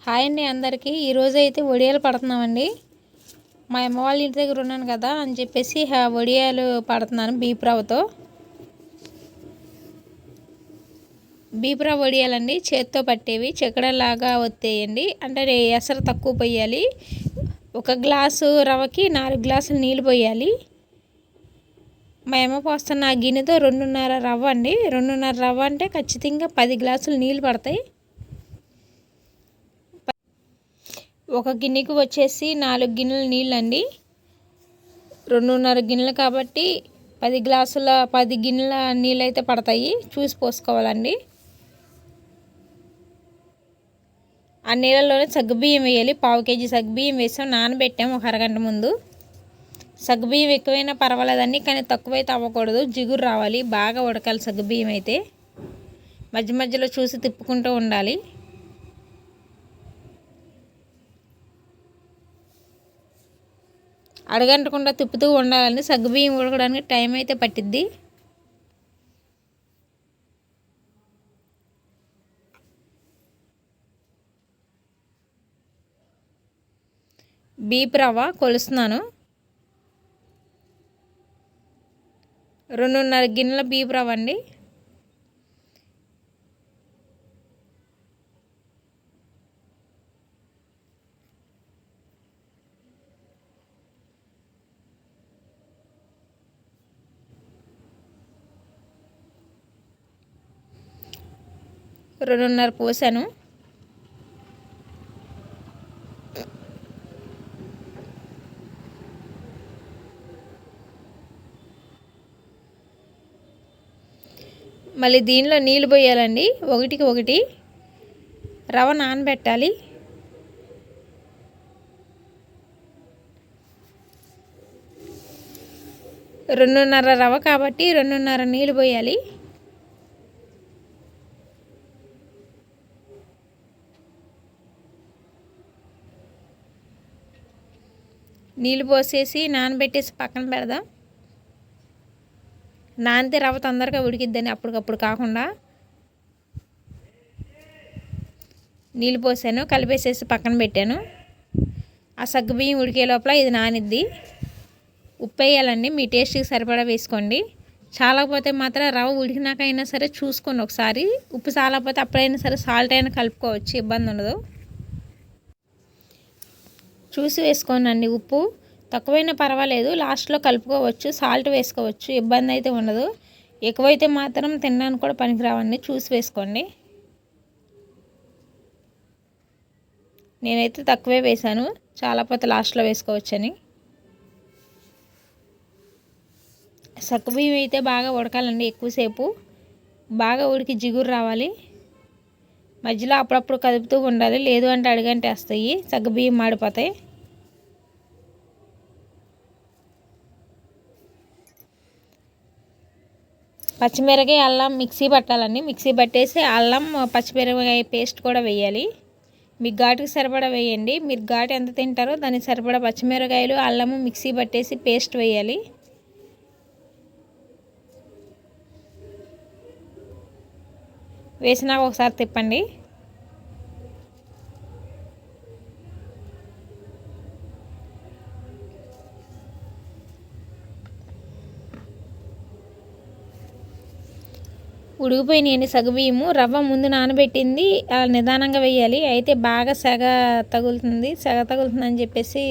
Hi అండి అందరికీ. ఈరోజు అయితే వడియాలు పడుతున్నామండి. మా అమ్మ వాళ్ళ ఇంటి దగ్గర ఉన్నాను కదా అని చెప్పేసి వడియాలు పడుతున్నాను బీపు రవ్వతో. బీపు రవ్వ వడియాలండి, చేత్తో పట్టేవి, చెక్కడలాగా వత్తేయండి. అంటే ఎసరు తక్కువ పోయాలి. 1 గ్లాసు రవ్వకి 4 గ్లాసులు నీళ్ళు పోయాలి. మా అమ్మ పోస్తున్న గిన్నెతో 2.5 రవ్వ అండి. 2.5 రవ్వ అంటే ఖచ్చితంగా 10 గ్లాసులు నీళ్ళు పడతాయి. 1 గిన్నెకి వచ్చేసి 4 గిన్నెల నీళ్ళు అండి. 2.5 గిన్నెలు కాబట్టి 10 గిన్నెల నీళ్ళు అయితే పడతాయి. చూసి పోసుకోవాలండి. ఆ నీళ్ళలోనే సగ్గుబియ్యం వేయాలి. 1/2 కేజీ సగ్గుబియ్యం వేసాం, నానబెట్టాం 1 అరగంట ముందు. సగ్గుబియ్యం ఎక్కువైనా పర్వాలేదండి, కానీ తక్కువైతే అవ్వకూడదు, జిగురు రావాలి. బాగా ఉడకాలి సగ్గుబియ్యం అయితే. మధ్య మధ్యలో చూసి తిప్పుకుంటూ ఉండాలి. అడగంటకుండా తిప్పుతూ ఉండాలని. సగ్గుబియ్యం ఉడకడానికి టైం అయితే పట్టిద్ది. బీపు రవ్వ కొలుస్తున్నాను. 2.5 గిన్నెల బీపు రవ్వ అండి. రెండున్నర పోసాను. మళ్ళీ దీనిలో నీళ్ళు పోయాలండి, 1కి 1. రవ్వ నానబెట్టాలి. రెండున్నర రవ్వ కాబట్టి 2.5 నీళ్ళు పోయాలి. నీళ్ళు పోసేసి నానబెట్టేసి పక్కన పెడదాం. నానితే రవ్వ తొందరగా ఉడికిద్దని అప్పటికప్పుడు కాకుండా. నీళ్ళు పోసాను, కలిపేసేసి పక్కన పెట్టాను. ఆ సగ్గుబియ్యం ఉడికే లోపల ఇది నానిద్ది. ఉప్పు వేయాలండి, మీ టేస్ట్కి సరిపడా వేసుకోండి. చాలకపోతే మాత్రం రవ్వ ఉడికినాక అయినా సరే చూసుకోండి ఒకసారి. ఉప్పు చాలకపోతే అప్పుడైనా సరే సాల్ట్ అయినా కలుపుకోవచ్చు, ఇబ్బంది ఉండదు. చూసి వేసుకోనండి. ఉప్పు తక్కువైనా పర్వాలేదు, లాస్ట్లో కలుపుకోవచ్చు, సాల్ట్ వేసుకోవచ్చు, ఇబ్బంది అయితే ఉండదు. ఎక్కువైతే మాత్రం తినడానికి కూడా పనికిరావండి, చూసి వేసుకోండి. నేనైతే తక్కువే వేశాను, చాలాపోతే లాస్ట్లో వేసుకోవచ్చని. సగ్గుబియ్యం అయితే బాగా ఉడకాలండి, ఎక్కువసేపు బాగా ఉడికి జిగురు రావాలి. మధ్యలో అప్పుడప్పుడు కదుపుతూ ఉండాలి, లేదు అంటే అడుగంటేస్తాయి, సగ్గుబియ్యం మాడిపోతాయి. పచ్చిమిరకాయ అల్లం మిక్సీ పట్టాలండి. మిక్సీ పట్టేసి అల్లం పచ్చిమిరపకాయ పేస్ట్ కూడా వేయాలి. మీకు ఘాటుకి సరిపడా వేయండి. మీరు ఘాటు ఎంత తింటారో దానికి సరిపడా పచ్చిమిరకాయలు అల్లము మిక్సీ పట్టేసి పేస్ట్ వేయాలి. వేసినాక ఒకసారి తిప్పండి. ఉడికిపోయినాయండి సగ్గుబియ్యము. రవ్వ ముందు నానబెట్టింది నిదానంగా వేయాలి, అయితే బాగా సెగ తగులుతుందని చెప్పేసి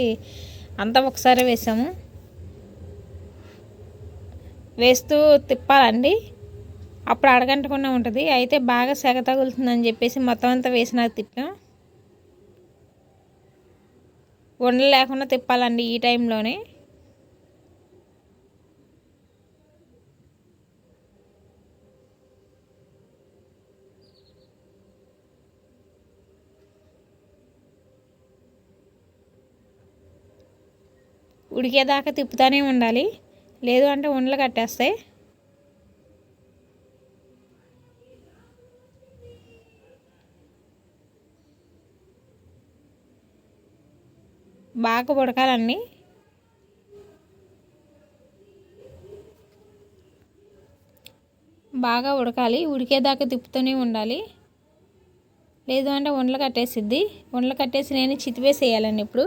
అంతా ఒకసారి వేసాము. వేస్తూ తిప్పాలండి, అప్పుడు అడగంటకుండా ఉంటుంది. అయితే బాగా సెగ తగులుతుందని చెప్పేసి మొత్తం అంతా వేసినాక తిప్పాం. ఉండలు లేకుండా తిప్పాలండి ఈ టైంలోనే. ఉడికేదాకా తిప్పుతూనే ఉండాలి, లేదు అంటే ఉండలు కట్టేస్తాయి. బాగా ఉడకాలండి. బాగా ఉడకాలి, ఉడికేదాకా తిప్పుతూనే ఉండాలి. లేదు అంటే ఉండలు కట్టేసిద్ది. ఉండలు కట్టేసి నేను చితివేసేయాలండి. ఇప్పుడు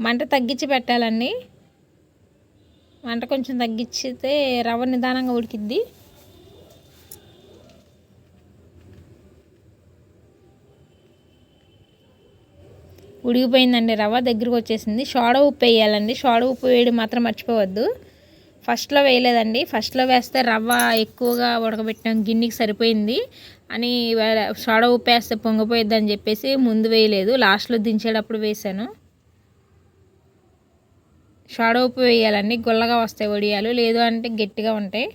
మంట తగ్గించి పెట్టాలండి. మంట కొంచెం తగ్గించితే రవ్వ నిదానంగా ఉడికిద్ది. ఉడికిపోయిందండి, రవ్వ దగ్గరికి వచ్చేసింది. సోడా ఉప్పు వేయాలండి. సోడా ఉప్పు వేయడం మాత్రం మర్చిపోవద్దు. ఫస్ట్లో వేయలేదండి. ఫస్ట్లో వేస్తే రవ్వ ఎక్కువగా ఉడకబెట్టాం, గిన్నెకి సరిపోయింది అని సోడా ఉప్పు వేస్తే పొంగిపోయిద్ది అని చెప్పేసి ముందు వేయలేదు, లాస్ట్లో దించేటప్పుడు వేసాను. సోడా ఉప్పు వేయాలండి, గుల్లగా వస్తాయి వడియాలు, లేదు అంటే గట్టిగా ఉంటాయి.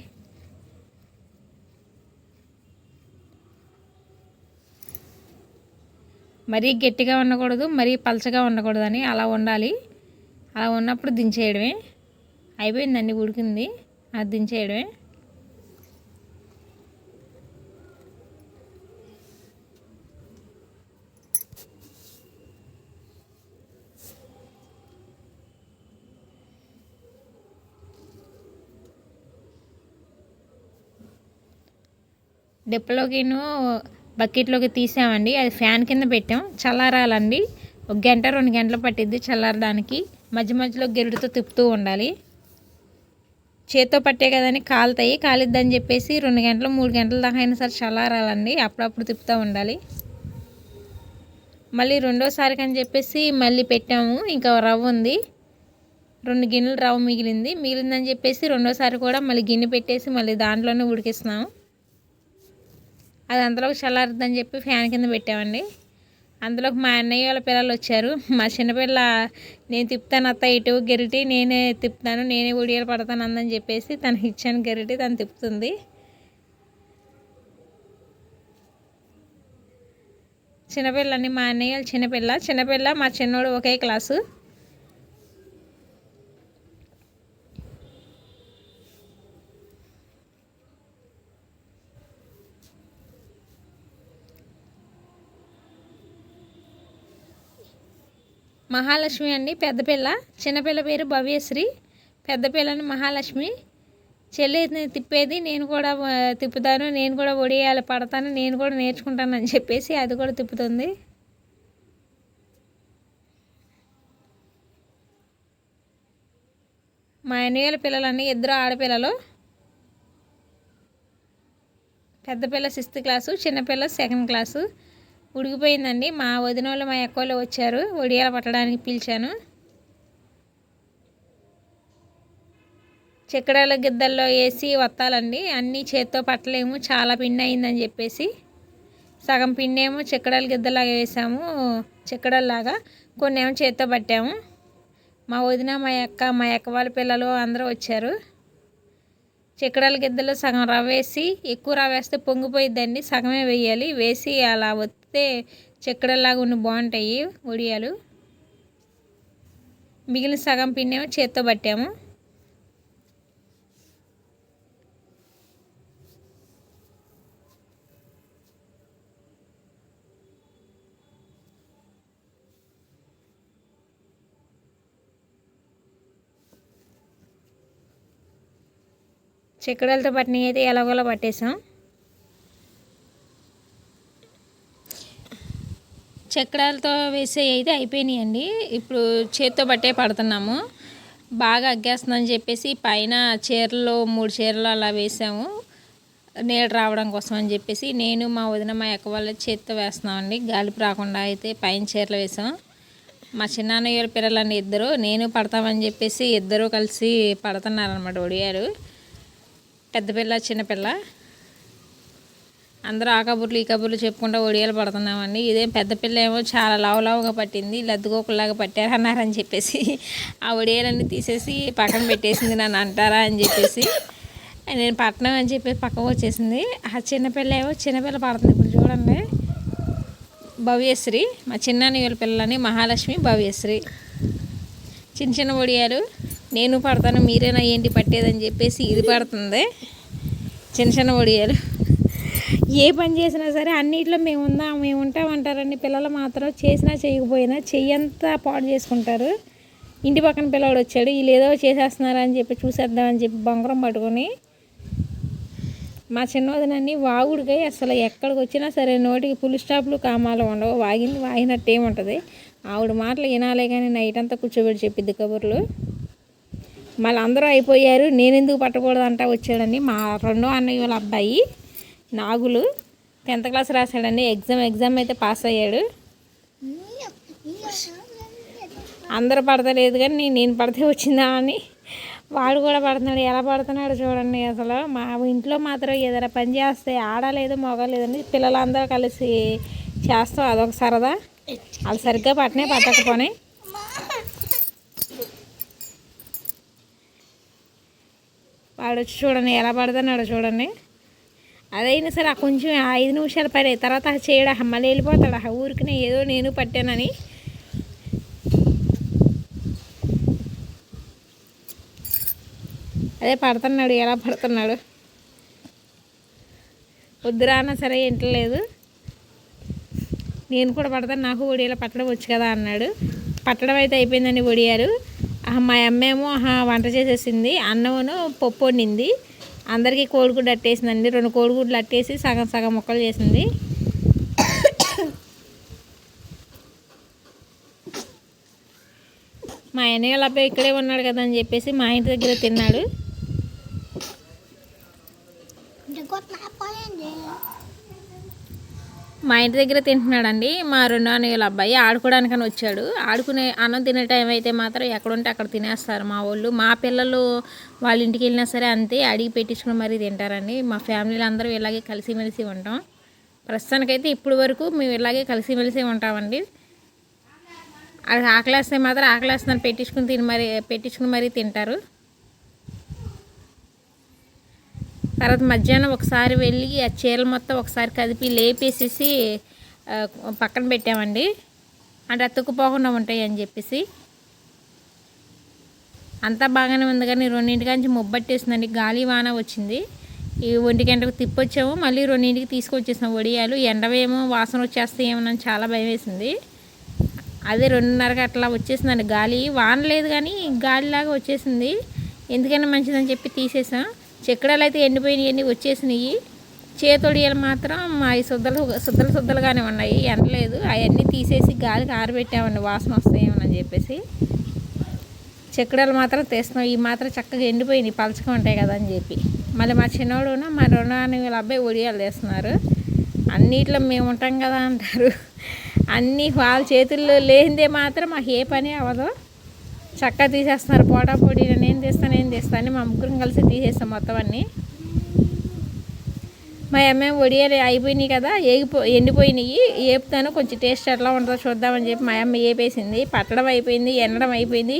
మరీ గట్టిగా ఉండకూడదు, మరీ పలచగా ఉండకూడదు అని అలా ఉండాలి. అలా ఉన్నప్పుడు దించేయడమే. అయిపోయిందండి, ఉడికింది, అది దించేయడమే. డిప్పలోకిను బకెట్లోకి తీసామండి. అది ఫ్యాన్ కింద పెట్టాం, చల్లారాలండి. 1 గంట 2 గంటలు పట్టిద్ది చల్లారడానికి. మధ్య మధ్యలో గెరుడుతో తిప్పుతూ ఉండాలి. చేత్తో పట్టే కదని కాలుతాయి, కాలిద్దని చెప్పేసి 2 గంటలు 3 గంటల దాకా అయినా సరే చల్లారాలండి. అప్పుడప్పుడు తిప్పుతూ ఉండాలి. మళ్ళీ రెండోసారికి అని చెప్పేసి మళ్ళీ పెట్టాము. ఇంకా రవ్వ ఉంది, 2 గిన్నెలు రవ్వ మిగిలిందని చెప్పేసి రెండోసారి కూడా మళ్ళీ గిన్నె పెట్టేసి మళ్ళీ దాంట్లోనే ఉడికిస్తున్నాము. అది అంతలోకి చల్లారుద్దని చెప్పి ఫ్యాన్ కింద పెట్టామండి. అందులోకి మా అన్నయ్య వాళ్ళ పిల్లలు వచ్చారు. మా చిన్నపిల్ల నేను తిప్పుతాను అత్త ఇటు గెరిటి, నేనే తిప్పుతాను, నేనే ఉడియాలు పడతాను అందని చెప్పేసి తనకి ఇచ్చాను గెరిటి, తను తిప్పుతుంది. చిన్నపిల్లని మా అన్నయ్య వాళ్ళ చిన్నపిల్ల మా చిన్నోడు ఒకే క్లాసు. మహాలక్ష్మి అండి పెద్ద పిల్ల, చిన్నపిల్ల పేరు భవ్యశ్రీ. పెద్ద పిల్లని మహాలక్ష్మి. చెల్లిని తిప్పేది, నేను కూడా తిప్పుతాను, నేను కూడా ఒడియాలు పడతాను, నేను కూడా నేర్చుకుంటాను అని చెప్పేసి అది కూడా తిప్పుతుంది. మా అన్నయ్యల పిల్లలన్నీ 2 ఆడపిల్లలు. పెద్ద పిల్ల 6th క్లాసు, చిన్నపిల్ల 2nd క్లాసు. ఉడికిపోయిందండి. మా వదిన వాళ్ళు మా అక్క వాళ్ళు వచ్చారు, ఒడియాలు పట్టడానికి పిలిచాను. చెక్కడాల గిద్దల్లో వేసి వత్తాలండి. అన్నీ చేత్తో పట్టలేము, చాలా పిండి అయిందని చెప్పేసి సగం పిండి ఏమో చెక్కడాల గిద్దలాగా వేసాము, చెక్కడల్లాగా. కొన్ని ఏమో చేత్తో పట్టాము. మా వదిన మా అక్క వాళ్ళ పిల్లలు అందరూ వచ్చారు. చెక్కడాల గిద్దలో సగం రవ్వ వేసి, ఎక్కువ రవ్వ వేస్తే పొంగిపోయిద్దండి, సగమే వేయాలి. వేసి అలా వస్తే చెక్కడల్లాగా ఉండి బాగుంటాయి వడియాలు. మిగిలిన సగం పిండి ఏమో చేత్తో పట్టాము. చెక్కడలతో పట్టినవి అయితే ఎలాగోలా పట్టేసాం. చెక్కడాలతో వేసే అయితే అయిపోయినాయండి. ఇప్పుడు చేత్తో పట్టే పడుతున్నాము. బాగా అగ్గేస్తుందని చెప్పేసి పైన చీరలు 3 చీరలు అలా వేసాము, నీడ రావడం కోసం అని చెప్పేసి. నేను మా వదిన మా అక్క వాళ్ళ చేత్తో వేస్తున్నామండి, గాలిపు రాకుండా అయితే పైన చీరలు వేసాం. మా చిన్నాన్నయ్య పిల్లలన్నీ 2 నేను పడతామని చెప్పేసి 2 కలిసి పడుతున్నారనమాట ఒడియాలు. పెద్ద పిల్ల చిన్నపిల్ల అందరూ ఆ కబుర్లు ఈ కబుర్లు చెప్పుకుంటూ ఒడియాలు పడుతున్నామండి. ఇదేం పెద్ద పిల్ల ఏమో చాలా లావులావుగా పట్టింది, లద్దుకోకులాగా పట్టారన్నారని చెప్పేసి ఆ ఒడియాలన్నీ తీసేసి పక్కన పెట్టేసింది. నన్ను అంటారా అని చెప్పేసి నేను పట్టణం అని చెప్పేసి పక్కకు వచ్చేసింది. ఆ చిన్నపిల్ల పడుతుంది. ఇప్పుడు చూడండి, భవ్యశ్రీ మా చిన్నాని వాళ్ళ పిల్లని, మహాలక్ష్మి భవ్యశ్రీ. చిన్న ఒడియాలు నేను పడతాను, మీరేనా ఏంటి పట్టేదని చెప్పేసి ఇది పడుతుంది. చిన్న ఒడియాలు ఏ పని చేసినా సరే అన్నిట్లో మేము ఉంటామంటారండి. పిల్లలు మాత్రం చేసినా చేయకపోయినా చెయ్యంతా పాడు చేసుకుంటారు. ఇంటి పక్కన పిల్లవాడు వచ్చాడు, వీళ్ళు ఏదో చేసేస్తున్నారని చెప్పి చూసేద్దామని చెప్పి బొంగరం పట్టుకొని మా చిన్నవదనన్ని వాగుడికై అసలు ఎక్కడికి వచ్చినా సరే నోటికి పులి స్టాప్లు కామాలు ఉండవు, వాగింది వాగినట్టు ఏముంటుంది. ఆవిడ మాటలు వినాలే కానీ నైట్ అంతా కూర్చోబెట్టి చెప్పిద్ది కబుర్లు. మళ్ళీ అందరూ అయిపోయారు, నేను ఎందుకు పట్టకూడదు అంటా వచ్చాడండి మా రెండో అన్నయ్య వాళ్ళ అబ్బాయి నాగులు. 10th క్లాస్ రాశాడండి. ఎగ్జామ్ అయితే పాస్ అయ్యాడు. అందరూ పడతలేదు కానీ నేను పడితే వచ్చిందా అని వాడు కూడా పడుతున్నాడు. ఎలా పడుతున్నాడు చూడండి. అసలు మా ఇంట్లో మాత్రం ఏదైనా పని చేస్తే ఆడలేదు మగలేదండి, పిల్లలందరూ కలిసి చేస్తాం, అదొక సరదా. వాళ్ళు సరిగ్గా పట్టకపోనే వాడు వచ్చి చూడండి ఎలా పడుతున్నాడు చూడండి. అదైనా సరే కొంచెం 5 నిమిషాలు పడే తర్వాత చేయడా మళ్ళీ వెళ్ళిపోతాడు ఊరికినే ఏదో నేను పట్టానని. అదే పడుతున్నాడు, ఎలా పడుతున్నాడు. వద్దురా అన్నా సరే వింటలేదు. నేను కూడా పడతాను, నాకు ఒడియాలు పట్టడం వచ్చు కదా అన్నాడు. పట్టడం అయితే అయిపోయిందండి ఒడియాలు. మా అమ్మేమో వంట చేసేసింది, అన్నమును పప్పు వండింది. అందరికీ కోడిగుడ్డు అట్టేసిందండి. 2 కోడిగుడ్లు అట్టేసి సగం సగం ముక్కలు చేసింది. మా అన్నయ్య వాళ్ళ అబ్బాయి ఇక్కడే ఉన్నాడు కదా అని చెప్పేసి మా ఇంటి దగ్గర తిన్నాడు. మా ఇంటి దగ్గర తింటున్నాడండి. మా రెండో అన్నయ్య వాళ్ళ అబ్బాయి ఆడుకోవడానికని వచ్చాడు. ఆడుకునే అన్నం తినే టైం అయితే మాత్రం ఎక్కడుంటే అక్కడ తినేస్తారు మా వాళ్ళు. మా పిల్లలు వాళ్ళ ఇంటికి వెళ్ళినా సరే అంతే, అడిగి పెట్టించుకుని మరీ తింటారండి. మా ఫ్యామిలీలో అందరూ ఇలాగే కలిసిమెలిసి ఉంటాం. ప్రస్తుతానికైతే ఇప్పుడు వరకు మేము ఇలాగే కలిసిమెలిసి ఉంటామండి. అది ఆకలేస్తే మాత్రం ఆకలేస్తుందని పెట్టించుకుని మరీ తింటారు. తర్వాత మధ్యాహ్నం ఒకసారి వెళ్ళి ఆ చీరలు మొత్తం ఒకసారి కదిపి లేపేసేసి పక్కన పెట్టామండి, అంటే అతుక్కుపోకుండా ఉంటాయి అని చెప్పేసి. అంతా బాగానే ఉంది కానీ 2 నుంచి ముబ్బట్టేసిందండి. గాలి వాన వచ్చింది. ఈ 1 గంటకు తిప్పొచ్చాము, మళ్ళీ 2కి తీసుకొచ్చేసాం వడియాలు. ఎండవేమో వాసన వచ్చేస్తే ఏమన్నా చాలా భయం వేసింది. అదే 2:30కి అట్లా వచ్చేసిందండి గాలి. వాన లేదు కానీ గాలిలాగా వచ్చేసింది. ఎందుకైనా మంచిదని చెప్పి తీసేసాం. చెక్కడాలు అయితే ఎండిపోయినాయి వచ్చేసినాయి. చేతొడియాలు మాత్రం అవి శుద్ధలుగానే ఉన్నాయి, ఎండలేదు. అవన్నీ తీసేసి గాలికి ఆరబెట్టామండి, వాసన వస్తాయేమని చెప్పేసి. చెక్కడాలు మాత్రం తీస్తున్నాం. ఇవి మాత్రం చక్కగా ఎండిపోయినాయి, పలచగా ఉంటాయి కదా అని చెప్పి. మళ్ళీ మా చిన్నోడున మా రెండో అన్నయ్య వాళ్ళ అబ్బాయి వడియాలు తీస్తున్నారు. అన్నిట్లో మేము ఉంటాం కదా అంటారు. అన్నీ వాళ్ళ చేతుల్లో లేనిదే మాత్రం మాకు ఏ పని అవ్వదు. చక్కగా తీసేస్తున్నారు పోటాపోటీ. నేను తీస్తాను మా ముగ్గురం కలిసి తీసేస్తాం మొత్తం అన్నీ. మా అమ్మాయి వడియాలు అయిపోయినాయి కదా, ఎండిపోయినాయి, ఏపుతాను కొంచెం టేస్ట్ ఎట్లా ఉంటుందో చూద్దామని చెప్పి మా అమ్మ ఏపేసింది. పట్టడం అయిపోయింది, ఎండడం అయిపోయింది,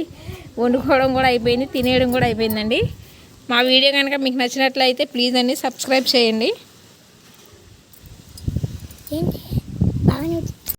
వండుకోవడం కూడా అయిపోయింది, తినేయడం కూడా అయిపోయిందండి. మా వీడియో కనుక మీకు నచ్చినట్లయితే ప్లీజ్ అండి సబ్స్క్రైబ్ చేయండి.